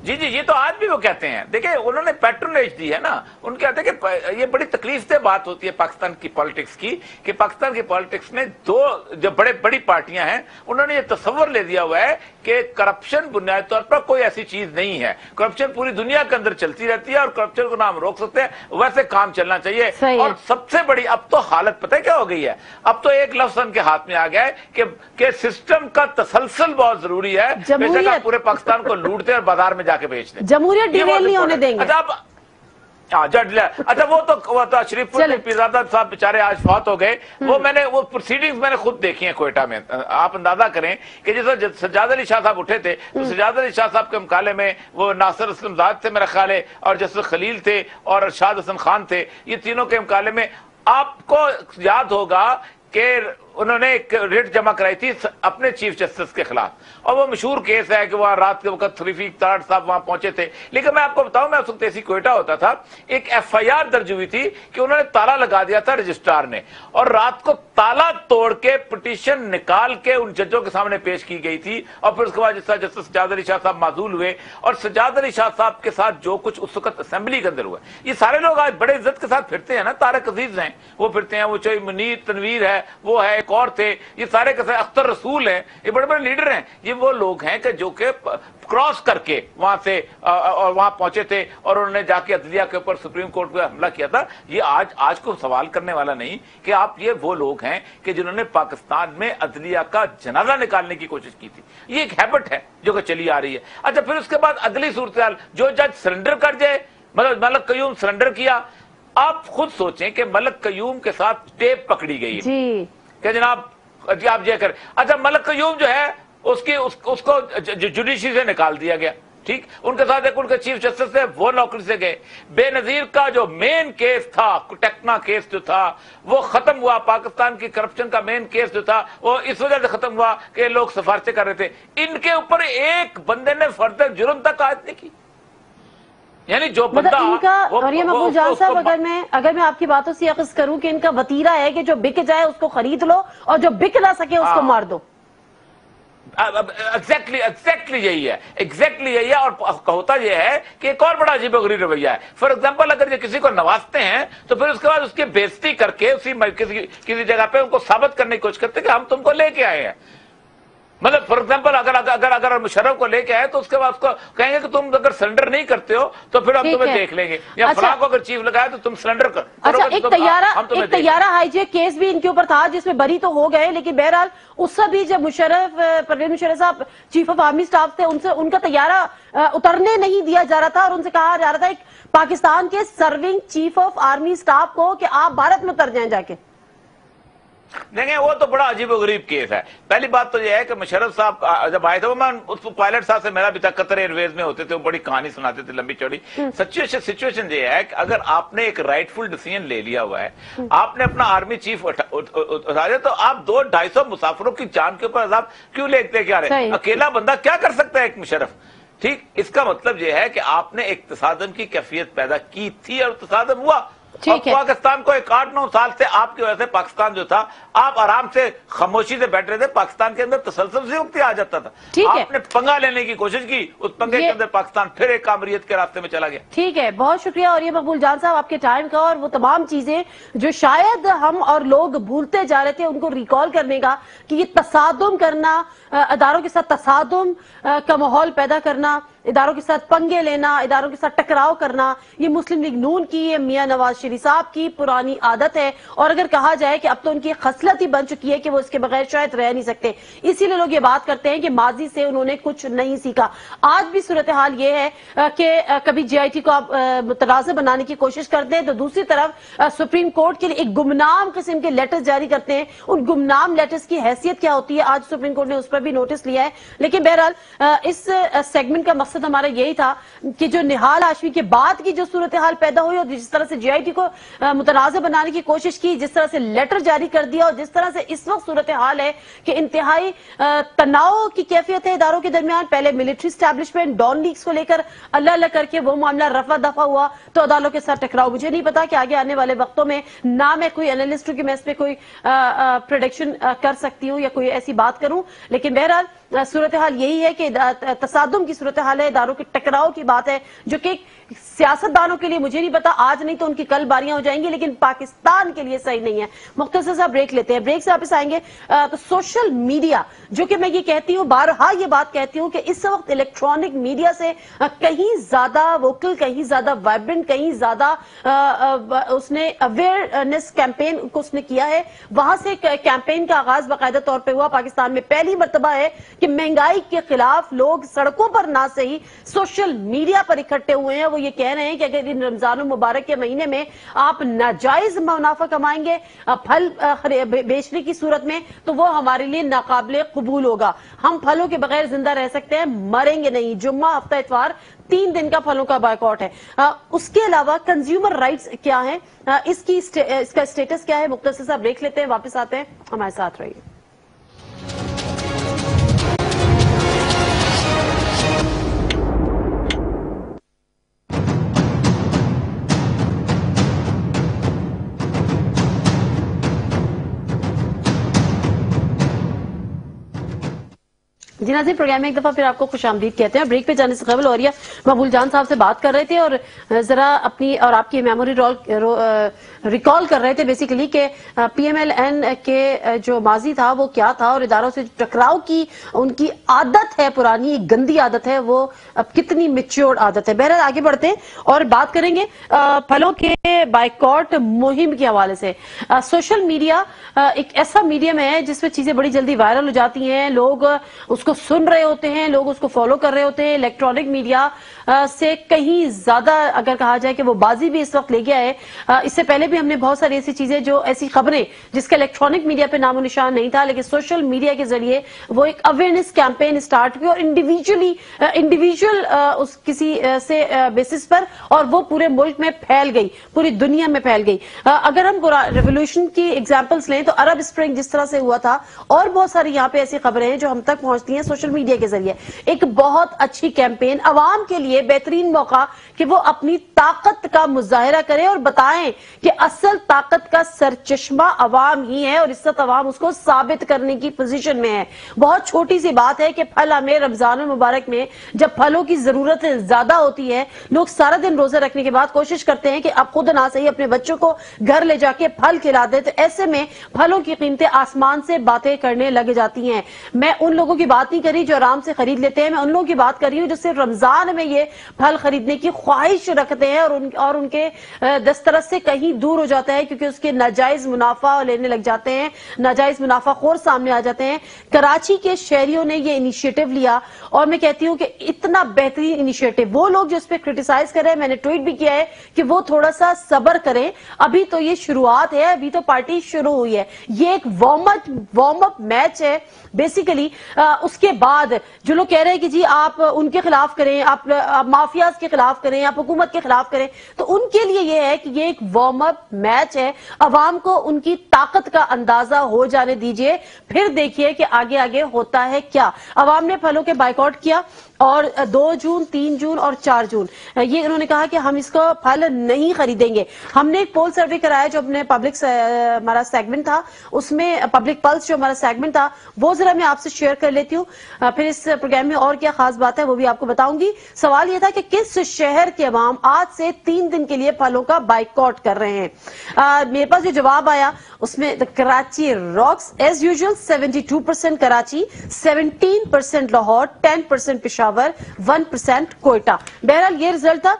جی جی، یہ تو آج بھی وہ کہتے ہیں. دیکھیں انہوں نے پیٹرونیج دی ہے نا. ان کہتے ہیں کہ یہ بڑی تکلیف دہ بات ہوتی ہے پاکستان کی پالیٹکس کی کہ پاکستان کی پالیٹکس میں دو جو بڑی پارٹیاں ہیں انہوں نے یہ تصور لے دیا ہوا ہے کہ کرپشن بنیادی طور پر کوئی ایسی چیز نہیں ہے. کرپشن پوری دنیا کے اندر چلتی رہتی ہے اور کرپشن کو نہ ہم روک سکتے ہیں، ویسے کام چلنا چاہیے. اور سب سے بڑی اب تو حالت پتہ ہے کیا ہو گئی ہے؟ اب تو ایک لفظ ان کے ہاتھ میں آ گیا ہے کہ سسٹم کا تسلسل بہت ضروری ہے. بے شک آپ پورے پاکستان کو لوٹتے اور بازار میں جا کے بیچ دیں. جمہوریت ڈیریل نہیں ہونے دیں گے. اچھا وہ تو شریف پور پیرزادہ صاحب بیچارے آج فوت ہو گئے. وہ پروسیڈنگز میں نے خود دیکھی ہیں کوئٹہ میں. آپ اندازہ کریں کہ جیسے سجاد علی شاہ صاحب اٹھے تھے تو سجاد علی شاہ صاحب کے مقابلے میں وہ ناصر اسلم زاد تھے میرا خیال ہے، اور جسٹس خلیل تھے اور ارشاد حسن خان تھے. یہ تینوں کے مقابلے میں آپ کو یاد ہوگا کہ انہوں نے ایک ریٹ جمع کرائی تھی اپنے چیف جسٹس کے خلاف، اور وہ مشہور کیس ہے کہ وہاں رات کے وقت رفیق تاڑ صاحب وہاں پہنچے تھے. لیکن میں آپ کو بتاؤں، میں اس وقت ایسی کوئٹہ ہوتا تھا، ایک ایف آئی آر درج ہوئی تھی کہ انہوں نے تالا لگا دیا تھا رجسٹرار نے، اور رات کو تالا توڑ کے پٹیشن نکال کے ان ججوں کے سامنے پیش کی گئی تھی. اور پھر اس کے بعد جس طرح جسٹس سجاد علی شاہ صاحب معزول ہوئے، اور سجاد علی شاہ صاحب کے ساتھ جو کچھ اس وقت اسمبلی کے اندر ہوا، یہ سارے لوگ آج بڑے عزت کے ساتھ پھرتے ہیں نا. طارق عزیز ہیں وہ پھرتے ہیں، وہ چوئی منیر تنویر ہے، وہ ہے، ایک اور تھے، یہ سارے کے سارے اختر رسول ہیں، یہ بڑے بڑے لیڈر ہیں. یہ وہ لوگ ہیں کہ جو کہ کراس کر کے وہاں سے اور وہاں پہنچے تھے اور انہوں نے جا کے عدلیہ کے اوپر سپریم کورٹ پہ حملہ کیا تھا. یہ آج کو سوال کرنے والا نہیں کہ آپ یہ وہ لوگ ہیں کہ جنہوں نے پاکستان میں عدلیہ کا جنازہ نکالنے کی کوشش کی تھی. یہ ایک ہیبٹ ہے جو کہ چلی آ رہی ہے. اچھا پھر اس کے بعد اگلی صورتحال، جو جج سرنڈر کر جائے، مطلب ملک قیوم سرنڈر کیا. آپ خود سوچیں کہ ملک قیوم کے ساتھ ٹیپ پکڑی گئی ہے کہ جناب آپ یہ کریں. اچھا ملک قیوم جو ہے اس کو جوڈیشری سے نکال دیا گیا، ٹھیک. ان کے ساتھ ایک ان کے چیف جسٹس تھے، وہ نوکری سے گئے. بے نظیر کا جو مین کیس تھا، ٹیکنا کیس جو تھا، وہ ختم ہوا. پاکستان کی کرپشن کا مین کیس جو تھا وہ اس وجہ سے ختم ہوا کہ لوگ سفارشیں کر رہے تھے. ان کے اوپر ایک بندے نے فردر جرم تک عائد نہیں کی. یعنی جو بندہ ان کا، اور یہ مقبول جان صاحب اگر میں آپ کی باتوں سے اخذ کروں کہ ان کا وطیرہ ہے کہ جو بک جائے اس کو خرید لو اور جو بک نہ سکے اس کو مار دو. ایگزیکٹلی یہی ہے. اور ہوتا یہ ہے کہ ایک اور بڑا عجیب و غریب رویہ ہے. فار ایگزامپل اگر یہ کسی کو نوازتے ہیں تو پھر اس کے بعد اس کی بےزتی کر کے کسی جگہ پہ ان کو ثابت کرنے کی کوشش کرتے کہ ہم تم کو لے کے آئے ہیں. مطلب فار ایگزامپل اگر مشرف کو لے کے آئے تو اس کے بعد اس کو کہیں گے کہ تم اگر سرنڈر نہیں کرتے ہو تو پھر ہم تمہیں دیکھ لیں گے، یا فلاں کو اگر چیف لگایا تو تم سرنڈر کرو. اچھا ایک طیارہ ہائی جیک کیس بھی ان کے اوپر تھا جس میں بری تو ہو گئے، لیکن بہرحال اس سے بھی جب پرویز مشرف صاحب چیف آف آرمی سٹاف تھے ان کا طیارہ اترنے نہیں دیا جا رہا تھا، اور ان سے کہا جا رہا تھا ایک پاکستان کے serving chief of army staff کو کہ آپ بھارت میں اتر جائیں جا کے. دیکھیں وہ تو بڑا عجیب و غریب کیس ہے. پہلی بات تو یہ ہے کہ مشرف صاحب جب آئے تھے، میں اس پائلٹ صاحب سے میرا بھی تھا، قطر ایئر ویز میں ہوتے تھے، وہ بڑی کہانی سناتے تھے لمبی چوڑی. سچویشن یہ ہے کہ اگر آپ نے ایک رائٹ فل ڈیسیژن لے لیا ہوا ہے، آپ نے اپنا آرمی چیف اٹھا دیا، تو آپ 200-250 مسافروں کی جان کے اوپر عذاب کیوں لیتے کیا رہے؟ اکیلا بندہ کیا کر سکتا ہے ایک مشرف؟ ٹھیک. اس کا مطلب یہ ہے کہ آپ نے ایک تصادم کی کیفیت پیدا کی تھی اور تصادم ہوا. اور پاکستان کو 8-9 سال سے آپ کی وجہ سے پاکستان جو تھا، آپ آرام سے خاموشی سے بیٹھ رہے تھے، پاکستان کے اندر تسلسل سے وقت آ جاتا تھا. آپ نے پنگا لینے کی کوشش کی، اس پنگے کے اندر پاکستان پھر ایک کامریت کے راستے میں چلا گیا. ٹھیک ہے، بہت شکریہ. اور یہ مقبول جان صاحب آپ کے ٹائم کا اور وہ تمام چیزیں جو شاید ہم اور لوگ بھولتے جا رہے تھے ان کو ریکال کرنے کا، کہ یہ تصادم کرنا، اداروں کے ساتھ تصادم کا ماحول پیدا کرنا، اداروں کے ساتھ پنگے لینا، اداروں کے ساتھ ٹکراؤ کرنا، یہ مسلم لیگ نون کی، یہ میاں نواز شریف صاحب کی پرانی عادت ہے. اور اگر کہا جائے کہ اب تو ان کی خصلت ہی بن چکی ہے کہ وہ اس کے بغیر شاید رہ نہیں سکتے. اسی لیے لوگ یہ بات کرتے ہیں کہ ماضی سے انہوں نے کچھ نہیں سیکھا. آج بھی صورتحال یہ ہے کہ کبھی جے آئی ٹی کو آپ متنازع بنانے کی کوشش کرتے ہیں تو دوسری طرف سپریم کورٹ کے لیے ایک گمنام قسم کے لیٹرز جاری کرتے ہیں. ان گمنام لیٹرز کی حیثیت کیا ہوتی ہے آج سپریم کورٹ نے اس پر بھی نوٹس لیا ہے. لیکن بہرحال اس سیگمنٹ کا مقصد ہمارا یہی تھا کہ جو نہال ہاشمی کے بعد کی جو صورتحال پیدا ہوئی اور جس طرح سے جے آئی ٹی کو متنازع بنانے کی کوشش کی، جس طرح سے لیٹر جاری کر دیا، اور جس طرح سے اس وقت صورتحال ہے کہ انتہائی تناؤ کی کیفیت ہے اداروں کے درمیان. پہلے ملٹری اسٹیبلشمنٹ ڈان لیگز کو لے کر اللہ کر کے وہ معاملہ رفع دفع ہوا تو عدالتوں کے ساتھ ٹکراؤ. مجھے نہیں پتا کہ آگے آنے والے وقتوں میں نہ میں کوئی انالسٹ ہوں کہ میں اس پہ کوئی پریڈکشن کر سکتی ہوں یا کوئی ایسی بات کروں، لیکن بہرحال صورتحال یہی ہے کہ تصادم کی صورتحال ہے. اداروں کے ٹکراؤ کی بات ہے جو کہ سیاستدانوں کے لیے مجھے نہیں پتا آج نہیں تو ان کی کل باریاں ہو جائیں گی لیکن پاکستان کے لیے صحیح نہیں ہے. مختصر سا بریک لیتے ہیں, بریک سے واپس آئیں گے. تو سوشل میڈیا جو کہ میں یہ کہتی ہوں بارہا یہ بات کہتی ہوں کہ اس وقت الیکٹرانک میڈیا سے کہیں زیادہ ووکل, کہیں زیادہ وائبرنٹ, کہیں زیادہ اس نے اویئرنیس کیمپین کو اس نے کیا ہے. وہاں سے کیمپین کا آغاز باقاعدہ طور پہ ہوا. پاکستان میں پہلی مرتبہ ہے کہ مہنگائی کے خلاف لوگ سڑکوں پر نہ صحیح سوشل میڈیا پر اکٹھے ہوئے ہیں. وہ یہ کہہ رہے ہیں کہ اگر ان رمضان المبارک کے مہینے میں آپ ناجائز منافع کمائیں گے پھل بیچنے کی صورت میں تو وہ ہمارے لیے ناقابل قبول ہوگا. ہم پھلوں کے بغیر زندہ رہ سکتے ہیں, مریں گے نہیں. جمعہ, ہفتہ اتوار 3 دن کا پھلوں کا بائیکاٹ ہے. اس کے علاوہ کنزیومر رائٹس کیا ہیں, اس کا اسٹیٹس کیا ہے. مختصر سا بریک لیتے ہیں, واپس آتے ہیں, ہمارے ساتھ رہیے. جی ناظرین, پروگرام میں ایک دفعہ پھر آپ کو خوش آمدید کہتے ہیں. بریک پہ جانے سے قبل اوریہ مقبول جان صاحب سے بات کر رہے تھے اور ذرا اپنی اور آپ کی میموری ریکال کر رہے تھے بیسیکلی کہ پی ایم ایل این کے جو ماضی تھا وہ کیا تھا اور اداروں سے ٹکراؤ کی ان کی عادت ہے, پرانی گندی عادت ہے, وہ اب کتنی میچیورڈ عادت ہے. بہرحال آگے بڑھتے ہیں اور بات کریں گے پھلوں کے بائیکاٹ مہم کے حوالے سے. سوشل میڈیا ایک ایسا میڈیم ہے جس میں چیزیں بڑی جلدی وائرل ہو جاتی ہیں, لوگ اس کو سن رہے ہوتے ہیں, لوگ اس کو فالو کر رہے ہوتے ہیں. الیکٹرانک میڈیا سے کہیں زیادہ اگر کہا جائے کہ وہ بازی بھی اس وقت لے گیا ہے. اس سے پہلے بھی ہم نے بہت ساری ایسی چیزیں جو ایسی خبریں جس کا الیکٹرانک میڈیا پہ نام و نشان نہیں تھا لیکن سوشل میڈیا کے ذریعے وہ ایک اویئرنیس کیمپین اسٹارٹ ہوئی اور انڈیویجول اس کسی سے بیسس پر اور وہ پورے ملک میں پھیل گئی, پوری دنیا میں پھیل گئی. اگر ہم ریولوشن کی ایگزامپلس لیں تو عرب اسپرنگ جس طرح سے ہوا تھا اور بہت ساری یہاں پہ ایسی خبریں ہیں جو ہم تک پہنچتی ہیں سوشل میڈیا کے ذریعے. ایک بہت اچھی کیمپین, عوام کے لیے بہترین موقع کہ وہ اپنی طاقت کا مظاہرہ کریں اور بتائیں کہ اصل طاقت کا سرچشمہ عوام ہی ہے اور اس وقت عوام اس کو ثابت کرنے کی پوزیشن میں ہے. بہت چھوٹی سی بات ہے کہ پھل ہمیں رمضان المبارک میں جب پھلوں کی ضرورت زیادہ ہوتی ہے, لوگ سارا دن روزہ رکھنے کے بعد کوشش کرتے ہیں کہ اب خود نہ صحیح اپنے بچوں کو گھر لے جا کے پھل کھلا دیں, تو ایسے میں پھلوں کی قیمتیں آسمان سے باتیں کرنے لگ جاتی ہیں. میں ان لوگوں کی بات نہیں کری جو آرام سے خرید لیتے ہیں, میں ان لوگوں کی بات کر رہی ہوں جو صرف رمضان میں یہ پھل خریدنے کی خواہش رکھتے ہیں اور ان کے دسترس سے کہیں دور ہو جاتا ہے کیونکہ اس کے ناجائز منافع لینے لگ جاتے ہیں, ناجائز منافع خور سامنے آ جاتے ہیں. کراچی کے شہریوں نے یہ انیشیٹو لیا اور میں کہتی ہوں کہ اتنا بہترین انیشیٹو. وہ لوگ جو اس پہ کرٹیسائز کر رہے ہیں, میں نے ٹویٹ بھی کیا ہے کہ وہ تھوڑا سا صبر کریں, ابھی تو یہ شروعات ہے, ابھی تو پارٹی شروع ہوئی ہے. یہ ایک وارم اپ میچ ہے بیسیکلی. اس کے بعد جو لوگ کہہ رہے ہیں کہ جی آپ ان کے خلاف کریں, آپ مافیاز کے خلاف کریں, آپ حکومت کے خلاف کریں, تو ان کے لیے یہ ہے کہ یہ ایک وارم اپ میچ ہے. عوام کو ان کی طاقت کا اندازہ ہو جانے دیجئے, پھر دیکھیے کہ آگے آگے ہوتا ہے کیا. عوام نے پھلوں کے بائیکاٹ کیا اور 2 جون 3 جون اور 4 جون یہ انہوں نے کہا کہ ہم اس کو پھل نہیں خریدیں گے. ہم نے ایک پول سروے کرایا جو اپنے پبلک ہمارا سیگمنٹ تھا, اس میں پبلک پلس جو ہمارا سیگمنٹ تھا وہ ذرا میں آپ سے شیئر کر لیتی ہوں, پھر اس پروگرام میں اور کیا خاص بات ہے وہ بھی آپ کو بتاؤں گی. سوال یہ تھا کہ کس شہر کے عوام آج سے 3 دن کے لیے پھلوں کا بائیکاٹ کر رہے ہیں. میرے پاس جو جواب آیا اس میں Karachi rocks as usual 72% Karachi, 17% Lahore, 10% Peshawar, 1% Quetta. بہرحال یہ رزلٹ تھا.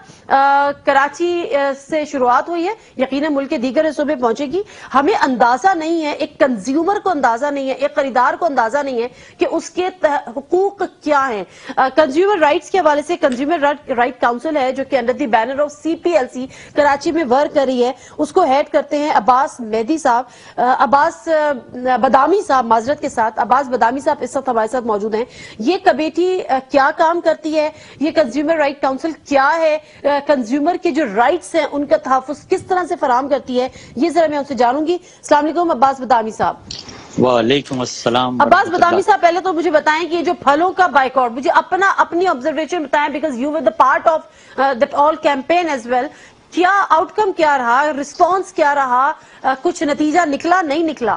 کراچی سے شروعات ہوئی ہے, یقیناً ملک کے دیگر حصوں میں پہنچے گی. ہمیں اندازہ نہیں ہے, ایک کنزیومر کو اندازہ نہیں ہے, ایک خریدار کو اندازہ نہیں ہے کہ اس کے حقوق کیا ہیں. کنزیومر رائٹس کے حوالے سے کنزیومر رائٹ کاؤنسل ہے جو کہ under the banner of CPLC Karachi میں ورک کر رہی ہے, اس کو ہیڈ کرتے ہیں عباس مہدی صاحب, عباس بدامی صاحب, معذرت کے ساتھ عباس بدامی صاحب اس وقت ہمارے ساتھ موجود ہیں. یہ کمیٹی کیا کام کرتی ہے, یہ کنزیومر رائٹ کاؤنسل کیا ہے, کنزیومر کے جو رائٹس ہیں ان کا تحفظ کس طرح سے فراہم کرتی ہے, یہ ذرا میں ان سے جانوں گی. السلام علیکم عباس بدامی صاحب. وعلیکم السلام. عباس بدامی صاحب, پہلے تو مجھے بتائیں کہ جو پھلوں کا بائیکاٹ, مجھے اپنی آبزرویشن بتائیں because you were the part of that all campaign as well. کیا آؤٹ کم کیا رہا, رسپانس کیا رہا, کچھ نتیجہ نکلا نہیں نکلا؟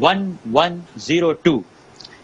1102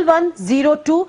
1102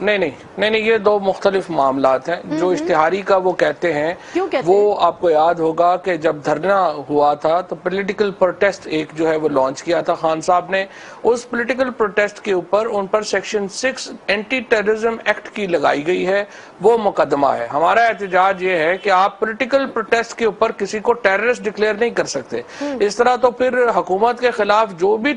نہیں یہ دو مختلف معاملات ہیں. جو اشتہاری کا وہ کہتے ہیں وہ آپ کو یاد ہوگا کہ جب دھرنا ہوا تھا تو پولیٹیکل پروٹیسٹ ایک جو ہے وہ لانچ کیا تھا خان صاحب نے. اس پولیٹیکل پروٹیسٹ کے اوپر ان پر سیکشن 6 اینٹی ٹیررزم ایکٹ کی لگائی گئی ہے, وہ مقدمہ ہے. ہمارا احتجاج یہ ہے کہ آپ پولیٹیکل پروٹیسٹ کے اوپر کسی کو ٹیررسٹ ڈکلیئر نہیں کر سکتے. اس طرح تو پھر حکومت کے خلاف جو بھی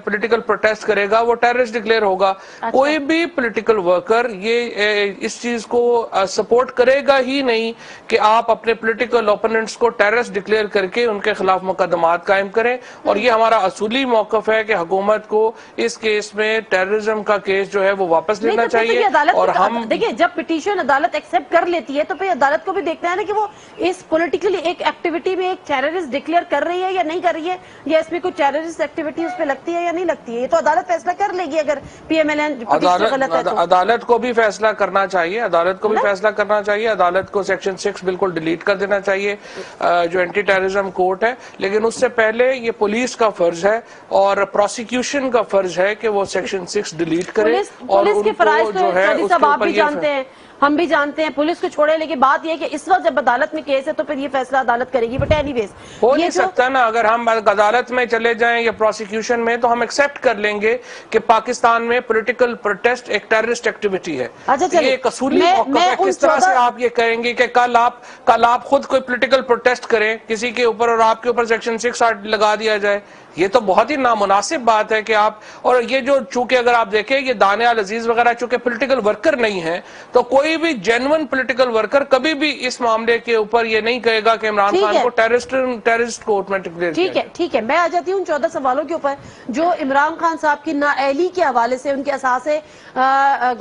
پولیٹیکل پروٹیسٹ کرے گا وہ ٹیررسٹ ڈکلیئر ہوگا. کوئی بھی پولیٹیکل ورکر یہ اس چیز کو سپورٹ کرے گا ہی نہیں کہ آپ اپنے پولیٹیکل اوپوننٹس کو ٹیررسٹ ڈکلیئر کر کے ان کے خلاف مقدمات قائم کریں. اور یہ ہمارا اصولی موقف ہے کہ حکومت کو اس کیس میں ٹیررزم کا کیس جو ہے وہ واپس لینا چاہیے. اور ہم دیکھیں جب پٹیشن عدالت ایکسپٹ کر لیتی ہے تو پھر عدالت کو بھی دیکھنا ہے نا کہ وہ اس پولیٹیکلی ایک ایکٹیویٹی میں ایک ٹیررسٹ ڈکلیئر کر رہی ہے یا نہیں کر رہی ہے, یا اس میں کوئی ٹیررسٹ ایکٹیویٹی اس پہ لگتی ہے یا نہیں لگتی ہے. یہ تو عدالت فیصلہ کر لے گی اگر پی ایم ایل این غلط ہے تو. عدالت کو بھی فیصلہ کرنا چاہیے, عدالت کو بھی فیصلہ کرنا چاہیے. عدالت کو سیکشن 6 بالکل ڈیلیٹ کر دینا چاہیے جو اینٹی ٹیررزم کورٹ ہے. لیکن اس سے پہلے یہ پولیس کا فرض ہے اور پروسیکیوشن کا فرض ہے کہ وہ سیکشن 6 ڈیلیٹ کرے. اور پولیس کے فرائض تو چودھری صاحب آپ بھی جانتے ہیں, ہم بھی جانتے ہیں, پولیس کو چھوڑے. لیکن بات یہ ہے کہ اس وقت جب عدالت میں کیس ہے تو پھر یہ فیصلہ عدالت کرے گی. بٹ اینی ویز ہو نہیں سکتا نا, اگر ہم عدالت میں چلے جائیں یا پروسیکیوشن میں تو ہم ایکسپٹ کر لیں گے کہ پاکستان میں پولیٹیکل پروٹیسٹ ایک ٹیررسٹ ایکٹیویٹی ہے. یہ ایک اصولی موقف ہے. کس طرح سے آپ یہ کہیں گے کہ کل آپ خود کوئی پولیٹیکل پروٹیسٹ کریں کسی کے اوپر اور آپ کے اوپر سیکشن 6 لگا دیا جائے؟ یہ تو بہت ہی نامناسب بات ہے کہ آپ, اور یہ جو چونکہ اگر آپ دیکھیں یہ دانیال عزیز وغیرہ چونکہ پولیٹیکل ورکر نہیں ہیں تو کوئی بھی جینون پولیٹیکل ورکر کبھی بھی اس معاملے کے اوپر یہ نہیں کہے گا کہ عمران خان کو ٹیررسٹ کورٹ میں ڈکلیئر کیا جائے. ٹھیک ہے, میں آ جاتی ہوں 14 سوالوں کے اوپر جو عمران خان صاحب کی نااہلی کے حوالے سے, ان کے اثاثے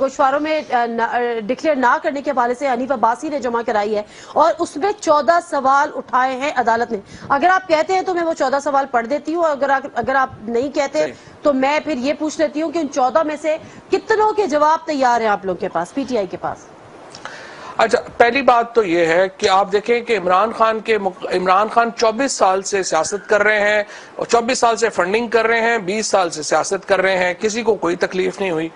گوشواروں میں ڈکلیئر نہ کرنے کے حوالے سے حنیف عباسی نے جمع کرائی ہے اور اس میں 14 سوال اٹھائے ہیں عدالت نے. اگر آپ کہتے ہیں تو میں وہ 14 سوال پڑھ دیتی ہوں, اگر آپ نہیں کہتے تو میں پھر یہ پوچھ لیتی ہوں کہ ان 14 میں سے کتنوں کے جواب تیار ہیں آپ لوگوں کے پاس, پی ٹی آئی کے پاس؟ اچھا, پہلی بات تو یہ ہے کہ آپ دیکھیں کہ عمران خان 24 سال سے سیاست کر رہے ہیں اور 24 سال سے فنڈنگ کر رہے ہیں, 20 سال سے سیاست کر رہے ہیں, کسی کو کوئی تکلیف نہیں ہوئی.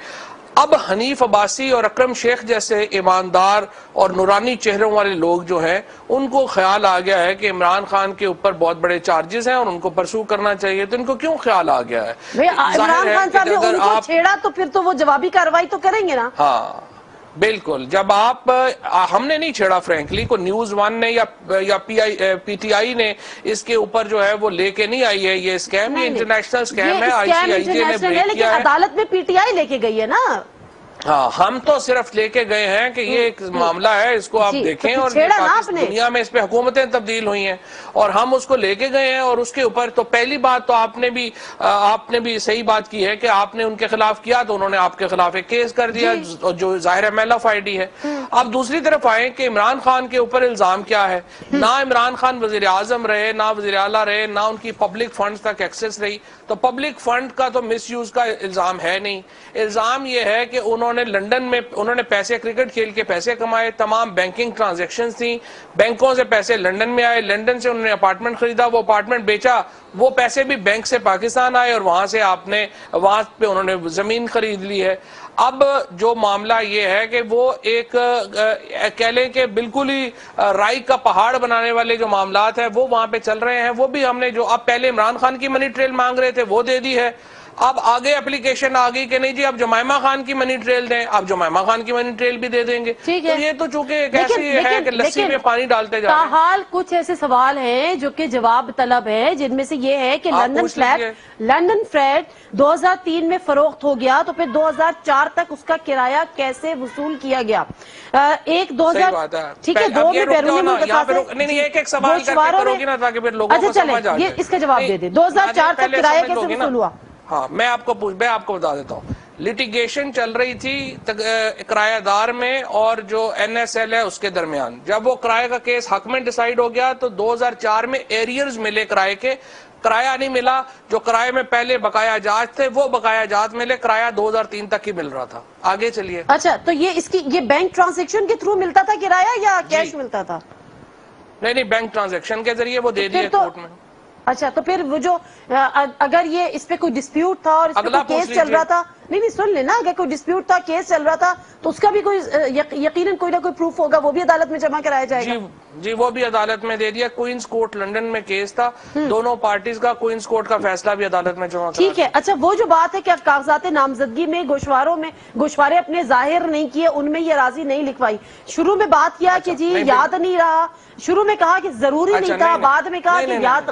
اب حنیف عباسی اور اکرم شیخ جیسے ایماندار اور نورانی چہروں والے لوگ جو ہیں ان کو خیال آ گیا ہے کہ عمران خان کے اوپر بہت بڑے چارجز ہیں اور ان کو پرسو کرنا چاہیے. تو ان کو کیوں خیال آ گیا ہے؟ عمران خان صاحب نے ان کو چھیڑا تو پھر تو وہ جوابی کارروائی تو کریں گے نا. ہاں بالکل, جب ہم نے نہیں چھیڑا فرینکلی, کو نیوز 1 نے یا پی ٹی آئی نے اس کے اوپر جو ہے وہ لے کے نہیں آئی ہے. یہ اسکیم, یہ انٹرنیشنل اسکیم ہے, آئی سی آئی جے نے بریک کیا ہے. عدالت میں پی ٹی آئی لے کے گئی ہے نا. ہاں, ہم تو صرف لے کے گئے ہیں کہ یہ ایک معاملہ ہے, اس کو آپ دیکھیں. اور دنیا میں اس پہ حکومتیں تبدیل ہوئی ہیں اور ہم اس کو لے کے گئے ہیں. اور اس کے اوپر تو پہلی بات تو آپ نے بھی صحیح بات کی ہے کہ آپ نے ان کے خلاف کیا تو انہوں نے آپ کے خلاف ایک کیس کر دیا جو ظاہر میل آف آئی ڈی ہے. اب دوسری طرف آئیں کہ عمران خان کے اوپر الزام کیا ہے. نہ عمران خان وزیر اعظم رہے, نہ وزیر اعلیٰ رہے, نہ ان کی پبلک فنڈز تک ایکسس رہی. تو پبلک فنڈ کا تو مس یوز کا الزام ہے نہیں. الزام یہ ہے کہ انہوں نے لنڈن میں پیسے, کرکٹ کھیل کے پیسے کمائے, تمام بینکنگ ٹرانزیکشنز تھیں, بینکوں سے پیسے لنڈن میں آئے, لنڈن سے انہوں نے اپارٹمنٹ خریدا, وہ اپارٹمنٹ بیچا, وہ پیسے بھی بینک سے پاکستان آئے اور وہاں پہ انہوں نے زمین خرید لی ہے. اب جو معاملہ یہ ہے کہ وہ ایک کہہ لیں کہ بالکل ہی رائی کا پہاڑ بنانے والے جو معاملات ہیں وہ وہاں پہ چل رہے ہیں. وہ بھی ہم نے جو اب پہلے عمران خان کی منی ٹریل مانگ رہے تھے وہ دے دی ہے. اب آگے اپلیکیشن آ گئی کہ نہیں جی اب جمائمہ خان کی منی ٹریل دیں, اب جمائمہ خان کی منی ٹریل بھی دے دیں گے. تو یہ تو چونکہ ایک ایسی ہے کہ لسی میں پانی ڈالتے جا رہے ہیں. تاحال کچھ ایسے سوال ہیں جو کہ جواب طلب ہے, جن میں سے یہ ہے کہ لندن فلیٹ 2003 میں فروخت ہو گیا تو پھر 2004 تک اس کا کرایہ کیسے وصول کیا گیا. ایک 2000 ٹھیک ہے, دو میں بیرونی ملک نہیں ایک ایک سوال کرو گی نا تاکہ پھر لوگوں کو سمجھ آ جائے. اس کا جواب دے دیں, 2004 تک کرایہ کیسے وصول ہوا. ہاں, میں آپ کو بتا دیتا ہوں. لیٹیگیشن چل رہی تھی کرایہ دار میں اور جو این ایس ایل ہے اس کے درمیان. جب وہ کرایہ کا کیس حق میں ڈیسائیڈ ہو گیا تو 2004 میں ایریئرز ملے کرایہ کے, کرایہ نہیں ملا. جو کرایہ میں پہلے بقایا جات تھے وہ بقایا جات ملے, کرایہ 2003 تک ہی مل رہا تھا. آگے چلیے. اچھا, تو یہ بینک ٹرانزیکشن کے تھرو ملتا تھا کرایہ یا کیش ملتا تھا؟ نہیں, بینک ٹرانزیکشن کے ذریعے وہ دے دیے کورٹ میں. اچھا, تو پھر وہ جو اگر یہ اس پہ کوئی ڈسپیوٹ تھا اور اس پہ کوئی کیس چل رہا تھا نہیں سن لینا, اگر کوئی ڈسپیوٹ تھا, کیس چل رہا تھا, تو اس کا بھی کوئی یقیناً کوئی نہ کوئی پروف ہوگا, وہ بھی عدالت میں جمع کرایا جائے گا. جی وہ بھی عدالت میں دے دیا. کوئنز کورٹ لنڈن میں کیس تھا, دونوں پارٹیز کا, کوئنز کورٹ کا فیصلہ بھی عدالت میں جمع کرایا. ٹھیک ہے. اچھا, وہ جو بات ہے کہ کاغذات نامزدگی میں گوشوارے اپنے ظاہر نہیں کیے, ان میں یہ راضی نہیں لکھوائی. شروع میں بات کیا کہ جی یاد نہیں رہا, شروع میں کہا کہ ضروری نہیں تھا, بعد میں کہا کہ یاد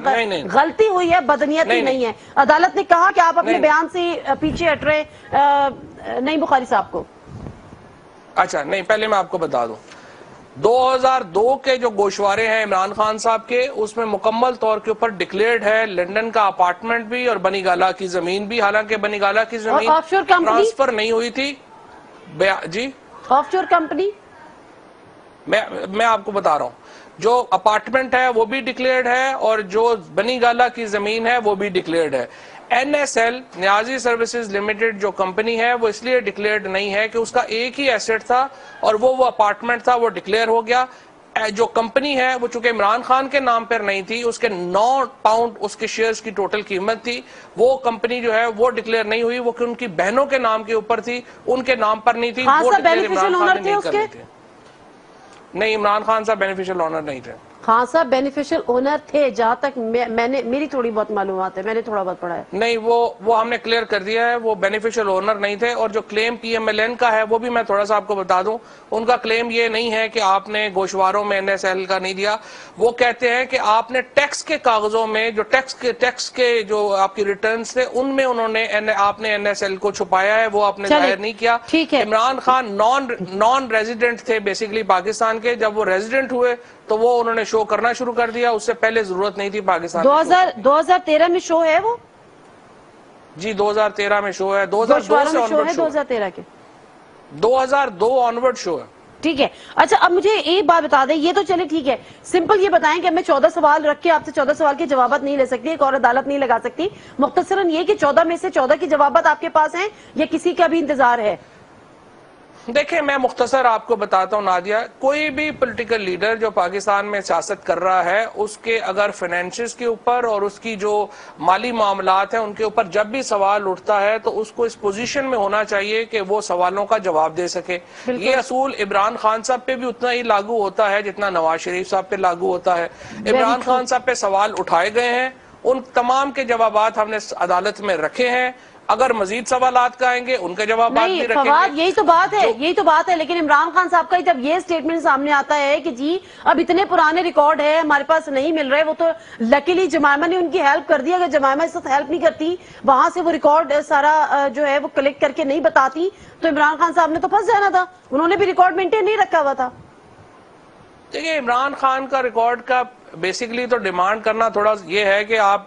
غلطی ہوئی ہے, بدنیتی نہیں ہے. عدالت نے کہا کہ آپ اپنے بیان سے پیچھے ہٹ رہے. نہیں بخاری صاحب کو اچھا نہیں, پہلے میں آپ کو بتا دوں, 2002 کے جو گوشوارے ہیں عمران خان صاحب کے, اس میں مکمل طور کے اوپر ڈکلیئرڈ ہے لنڈن کا اپارٹمنٹ بھی اور بنی گالا کی زمین بھی, حالانکہ بنی گالا کی زمین ٹرانسفر نہیں ہوئی تھی. جی آف شور کمپنی میں آپ کو بتا رہا ہوں, جو اپارٹمنٹ ہے وہ بھی ڈکلیئرڈ ہے اور جو بنی گالا کی زمین ہے وہ بھی ڈکلیئرڈ ہے. NSL نیازی سروسز لمیٹڈ جو کمپنی ہے وہ اس لیے ڈکلیئرڈ نہیں ہے کہ اس کا ایک ہی ایسٹ تھا اور وہ اپارٹمنٹ تھا, وہ ڈکلیئر ہو گیا. جو کمپنی ہے وہ چونکہ عمران خان کے نام پر نہیں تھی, اس کے 9 پاؤنڈ اس کے شیئرز کی ٹوٹل قیمت تھی, وہ کمپنی جو ہے وہ ڈکلیئر نہیں ہوئی, وہ ان کی بہنوں کے نام کے اوپر تھی, ان کے نام پر نہیں تھی. وہ بینیفیشل اونر تھے اس کے؟ نہیں, عمران خان صاحب بینیفیشل اونر نہیں تھے. خان صاحب بینیفیشل اونر تھے, جہاں تک میری تھوڑی بہت معلومات ہے, میں نے تھوڑا بہت پڑھا ہے. نہیں, وہ ہم نے کلیئر کر دیا ہے, وہ بینیفیشل اونر نہیں تھے. اور جو کلیم PMLN کا ہے وہ بھی میں تھوڑا سا آپ کو بتا دوں, ان کا کلیم یہ نہیں ہے کہ آپ نے گوشواروں میں NSL کا نہیں دیا. وہ کہتے ہیں کہ آپ نے ٹیکس کے کاغذوں میں جو ٹیکس کے جو آپ کی ریٹرنز تھے ان میں آپ نے NSL کو چھپایا ہے, وہ آپ نے ظاہر نہیں کیا. عمران خان نان ریزیڈنٹ تھے بیسیکلی پاکستان کے, جب وہ ریزیڈنٹ ہوئے تو وہ انہوں نے شو کرنا شروع کر دیا, اس سے پہلے ضرورت نہیں تھی پاکستان. 2013 میں شو ہے وہ؟ جی 2013 میں شو ہے, 2013 کے 2002 آنورڈ شو ہے. ٹھیک ہے. اچھا اب مجھے ایک بات بتا دیں, یہ تو چلے ٹھیک ہے, سمپل یہ بتائیں کہ میں 14 سوال رکھ کے آپ سے 14 سوال کے جوابات نہیں لے سکتی, ایک اور عدالت نہیں لگا سکتی. مختصراً یہ کہ 14 میں سے 14 کے جوابات آپ کے پاس ہیں یا کسی کا بھی انتظار ہے؟ دیکھیں میں مختصر آپ کو بتاتا ہوں نادیہ, کوئی بھی پولیٹیکل لیڈر جو پاکستان میں سیاست کر رہا ہے, اس کے اگر فائنینشز کے اوپر اور اس کی جو مالی معاملات ہیں ان کے اوپر جب بھی سوال اٹھتا ہے تو اس کو اس پوزیشن میں ہونا چاہیے کہ وہ سوالوں کا جواب دے سکے. یہ اصول عمران خان صاحب پہ بھی اتنا ہی لاگو ہوتا ہے جتنا نواز شریف صاحب پہ لاگو ہوتا ہے. عمران خان صاحب پہ سوال اٹھائے گئے ہیں, ان تمام کے جوابات ہم نے عدالت میں رکھے ہیں. اگر مزید سوالات کا آئیں گے ان کے جوابات بھی رکھیں گے. یہی تو بات ہے. لیکن عمران خان صاحب کا جب یہ سٹیٹمنٹ سامنے آتا ہے کہ جی اب اتنے پرانے ریکارڈ ہے ہمارے پاس نہیں مل رہے, وہ تو لکیلی جمائمہ نے ان کی ہیلپ کر دی, اگر جمائمہ اس وقت ہیلپ نہیں کرتی, وہاں سے وہ ریکارڈ سارا جو ہے وہ کلیکٹ کر کے نہیں بتاتی, تو عمران خان صاحب نے تو پھنس جانا تھا. انہوں نے بھی ریکارڈ مینٹین نہیں رکھا ہوا تھا. دیکھیں عمران خان کا ریکارڈ کا بیسیکلی تو ڈیمانڈ کرنا تھوڑا یہ ہے کہ آپ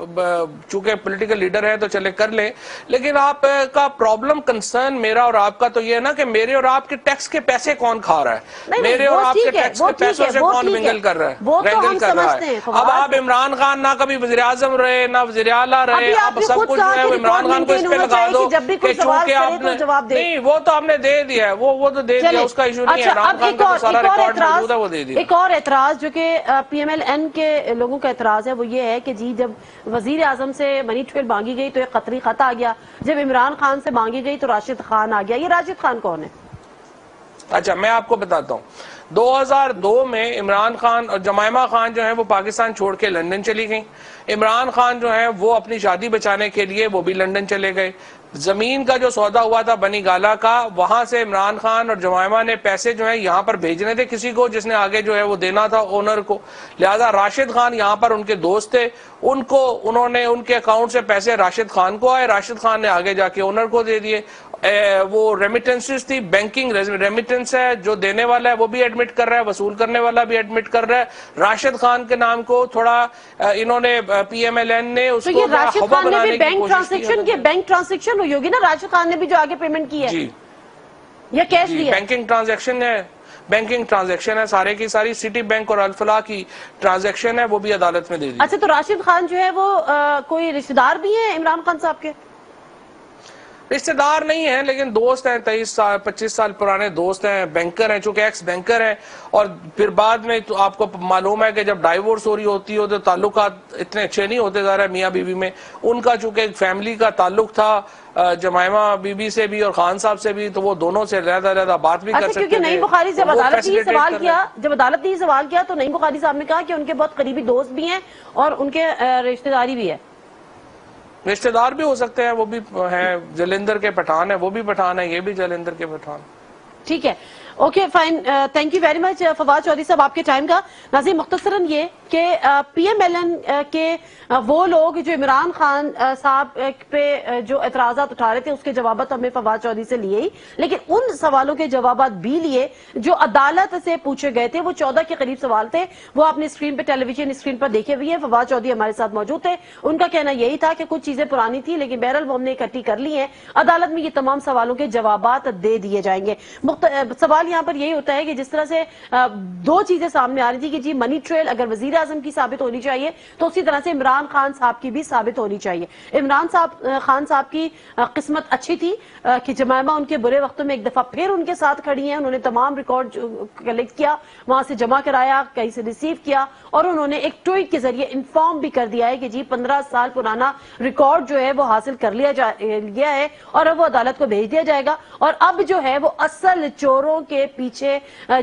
چونکہ پولیٹیکل لیڈر ہیں تو چلے کر لیں, لیکن آپ کا پرابلم کنسرن میرا اور آپ کا تو یہ ہے نا کہ میرے اور آپ کے ٹیکس کے پیسے کون کھا رہا ہے, میرے اور آپ کے ٹیکس کے پیسوں سے کون منگل کر رہا ہے. اب آپ عمران خان نہ کبھی وزیر اعظم رہے نہ وزیر اعلیٰ رہے, آپ سب کچھ جو ہے عمران خان کو اس پہ لگا دو کہ چونکہ آپ نے نہیں, وہ تو ہم نے دے دیا ہے, وہ تو دے دیا, اس کا ایشو نہیں ہے. عمران خان کا سارا ریکارڈ موجود ہے, وہ دے دیا. ایک اور اعتراض جو کہ PMLN کے لوگوں کا اعتراض ہے وہ یہ ہے کہ جی جب وزیر اعظم سے منی ٹریل مانگی گئی تو ایک قطری خط آ گیا, جب عمران خان سے مانگی گئی تو راشد خان آ گیا. یہ راشد خان کون ہے؟ اچھا میں آپ کو بتاتا ہوں. 2002 میں عمران خان اور جمائمہ خان جو ہیں وہ پاکستان چھوڑ کے لندن چلی گئیں. عمران خان جو ہیں وہ اپنی شادی بچانے کے لیے وہ بھی لندن چلے گئے. زمین کا جو سودا ہوا تھا بنی گالا کا, وہاں سے عمران خان اور جمائمہ نے پیسے جو ہیں یہاں پر بھیجنے تھے کسی کو جس نے آگے جو ہے وہ دینا تھا اونر کو, لہذا راشد خان یہاں پر ان کے دوست تھے, انہوں نے ان کے اکاؤنٹ سے پیسے راشد خان کو آئے, راشد خان نے آگے جا کے اونر کو دے دیے. وہ ریمیٹنسز تھی, بینکنگ ریمیٹنس ہے, جو دینے والا ہے وہ بھی ایڈمٹ کر رہا ہے, وصول کرنے والا بھی ایڈمٹ کر رہا ہے. راشد خان کے نام کو تھوڑا انہوں نے PMLN نے اس کو ہوا بنانے کی کوشش کی. بینک ٹرانزیکشن ہوئی ہوگی نا, راشد خان نے بھی جو آگے پیمنٹ کی ہے جی, یا کیش دیا؟ بینکنگ ٹرانزیکشن ہے, بینکنگ ٹرانزیکشن ہے, سارے کی ساری سٹی بینک اور الفلاح کی ٹرانزیکشن ہے, وہ بھی عدالت میں دے دی. اچھا تو راشد خان جو ہے وہ کوئی رشتہ دار بھی ہیں عمران خان صاحب کے؟ رشتہ دار نہیں ہیں لیکن دوست ہیں, 23-25 سال پرانے دوست ہیں, بینکر ہیں, چونکہ ایکس بینکر ہیں. اور پھر بعد میں تو آپ کو معلوم ہے کہ جب ڈائیورس ہو رہی ہوتی ہے تو تعلقات اتنے اچھے نہیں ہوتے ظاہر ہے میاں بیوی میں. ان کا چونکہ ایک فیملی کا تعلق تھا جمائمہ بی بی سے بھی اور خان صاحب سے بھی, تو وہ دونوں سے زیادہ بات بھی کر سکتے تھے. کیونکہ نعیم بخاری جب عدالت نے سوال کیا تو نعیم بخاری صاحب نے کہا کہ ان کے بہت قریبی دوست بھی ہیں اور ان کے رشتہ داری بھی ہے. رشتہ دار بھی ہو سکتے ہیں, وہ بھی ہیں جلندر کے پٹھان ہیں, وہ بھی پٹھان ہیں, یہ بھی جلندر کے پٹھان. ٹھیک ہے, okay fine, thank you very much Fawad Chaudhry sahab آپ کے ٹائم کا. ناظرین مختصراً یہ کہ پی ایم ایل این کے وہ لوگ جو عمران خان صاحب پہ جو اعتراضات اٹھا رہے تھے اس کے جوابات ہمیں فواد چودھری سے لیے ہی, لیکن ان سوالوں کے جوابات بھی لیے جو عدالت سے پوچھے گئے تھے. وہ 14 کے قریب سوال تھے, وہ آپ نے اسکرین پہ ٹیلی ویژن اسکرین پر دیکھے ہوئے ہیں. فواد چودھری ہمارے ساتھ موجود تھے, ان کا کہنا یہی تھا کہ کچھ چیزیں پرانی تھی لیکن بہرحال وہ ہم نے اکٹھی کر لی ہیں. عدالت میں یہ تمام سوالوں کے جوابات دے دیے جائیں گے. سوال یہاں پر یہی ہوتا ہے کہ جس طرح سے دو چیزیں سامنے آ رہی تھی کہ جی منی ٹریل اگر وزیر اعظم کی ثابت ہونی چاہیے تو اسی طرح سے عمران خان صاحب کی بھی ثابت ہونی چاہیے. عمران خان صاحب کی قسمت اچھی تھی کہ جمائمہ ان کے برے وقتوں میں ایک دفعہ پھر ان کے ساتھ کھڑی ہیں. انہوں نے تمام ریکارڈ کلیکٹ کیا, وہاں سے جمع کرایا, کہیں سے ریسیو کیا, اور انہوں نے ایک ٹویٹ کے ذریعے انفارم بھی کر دیا ہے کہ جی 15 سال پرانا ریکارڈ جو ہے وہ حاصل کر لیا گیا ہے اور اب وہ عدالت کو بھیج دیا جائے گا. اور اب جو ہے وہ اصل چوروں کے پیچھے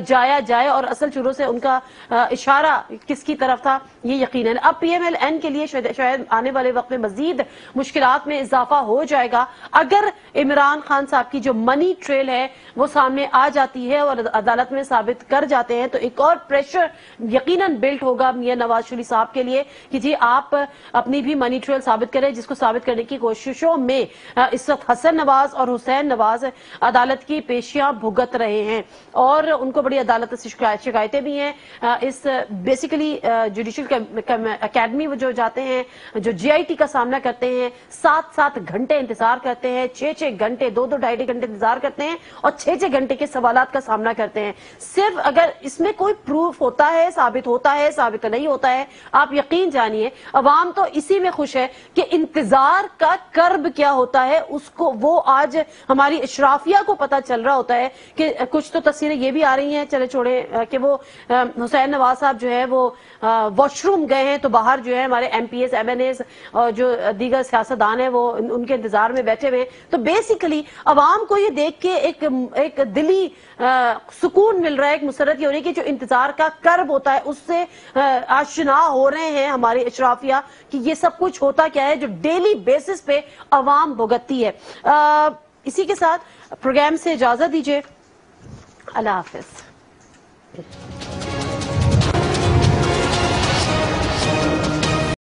جایا جائے, اور اصل چوروں سے ان کا اشارہ کس کی طرف تھا یہ یقیناً اب پی ایم ایل این کے لیے شاید آنے والے وقت میں مزید مشکلات میں اضافہ ہو جائے گا اگر عمران خان صاحب کی جو منی ٹریل ہے وہ سامنے آ جاتی ہے اور عدالت میں ثابت کر جاتے ہیں. تو ایک اور پریشر یقیناً بلٹ ہوگا میاں نواز شریف صاحب کے لیے کہ جی آپ اپنی بھی منی ٹریل ثابت کریں, جس کو ثابت کرنے کی کوششوں میں اس وقت حسن نواز اور حسین نواز عدالت کی پیشیاں بھگت رہے ہیں اور ان کو بڑی عدالت سے شکایتیں بھی ہیں. اس بیسیکلی جوڈیشل اکیڈمی وہ جو جاتے ہیں, جو جی آئی ٹی کا سامنا کرتے ہیں, 7 گھنٹے انتظار کرتے ہیں, 6 گھنٹے 2-2.5 گھنٹے انتظار کرتے ہیں اور 6 گھنٹے کے سوالات کا سامنا کرتے ہیں. صرف اگر اس میں کوئی پروف ہوتا ہے, ثابت نہیں ہوتا ہے, آپ یقین جانیے عوام تو اسی میں خوش ہے کہ انتظار کا کرب کیا ہوتا ہے اس کو وہ آج ہماری اشرافیہ کو پتا چل رہا ہوتا ہے. کہ کچھ تو تصویریں یہ بھی آ رہی ہیں, چلے چھوڑے, کہ وہ حسین نواز صاحب جو ہے وہ واش روم گئے ہیں تو باہر جو ہے ہمارے M P S, M N S اور جو دیگر سیاستدان ہیں وہ ان کے انتظار میں بیٹھے ہوئے. تو بیسیکلی عوام کو یہ دیکھ کے ایک دلی سکون مل رہا ہے, ایک مسرت یہ ہو رہی ہے کہ جو انتظار کا کرب ہوتا ہے اس سے آشنا ہو رہے ہیں ہماری اشرافیہ کہ یہ سب کچھ ہوتا کیا ہے جو ڈیلی بیسس پہ عوام بھگتتی ہے. اسی کے ساتھ پروگرام سے اجازت دیجیے, اللہ حافظ.